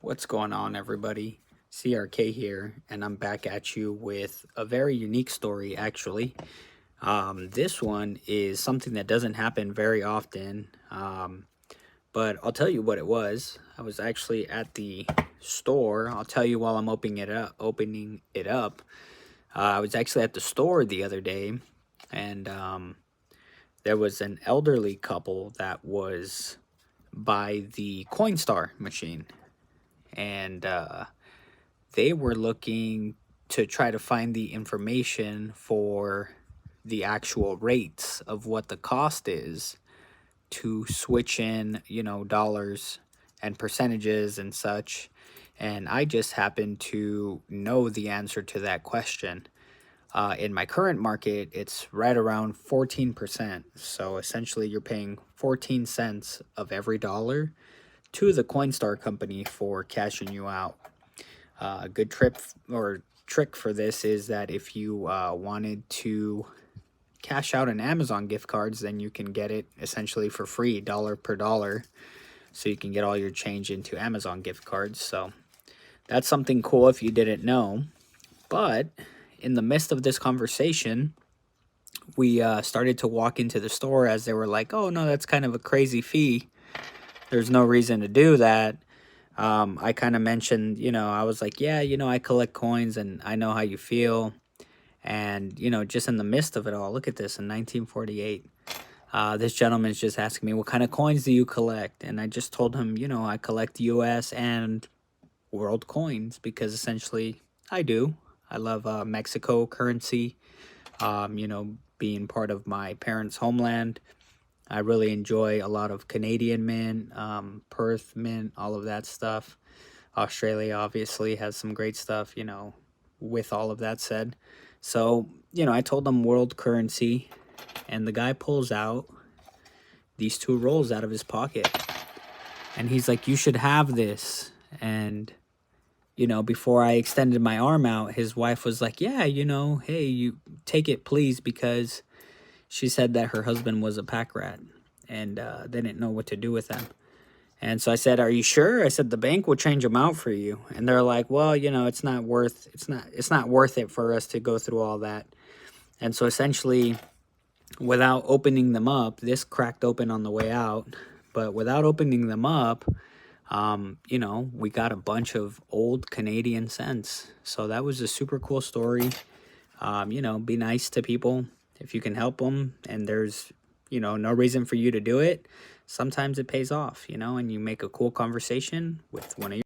What's going on, everybody? CRK here, and I'm back at you with a very unique story, actually. This one is something that doesn't happen very often, but I'll tell you what it was. I was actually at the store. I'll tell you while I'm opening it up. I was actually at the store the other day, and there was an elderly couple that was by the Coinstar machine, and they were looking to try to find the information for the actual rates of what the cost is to switch in, dollars and percentages and such. And I just happen to know the answer to that question. In my current market, it's right around 14%. So essentially, you're paying 14 cents of every dollar to the Coinstar company for cashing you out. A good trick for this is that if you wanted to cash out an Amazon gift cards, then you can get it essentially for free, dollar per dollar. So you can get all your change into Amazon gift cards. So that's something cool if you didn't know. But in the midst of this conversation, we started to walk into the store as they were like, oh, no, that's kind of a crazy fee. There's no reason to do that. I kind of mentioned, I was like, yeah, I collect coins and I know how you feel. And, just in the midst of it all, look at this in 1948. This gentleman's just asking me, what kind of coins do you collect? And I just told him, I collect US and world coins because essentially I do. I love Mexico currency, being part of my parents' homeland. I really enjoy a lot of Canadian mint, Perth mint, all of that stuff. Australia obviously has some great stuff, with all of that said. So, I told them world currency, and the guy pulls out these two rolls out of his pocket. And he's like, you should have this. And, before I extended my arm out, his wife was like, yeah, hey, you take it, please, because she said that her husband was a pack rat and they didn't know what to do with them. And so I said, "Are you sure?" I said, "The bank will change them out for you." And they're like, "Well, it's not worth it for us to go through all that." And so essentially, without opening them up, this cracked open on the way out, but without opening them up, we got a bunch of old Canadian cents. So that was a super cool story. Be nice to people if you can help them, and there's, no reason for you to do it. Sometimes it pays off, and you make a cool conversation with one of your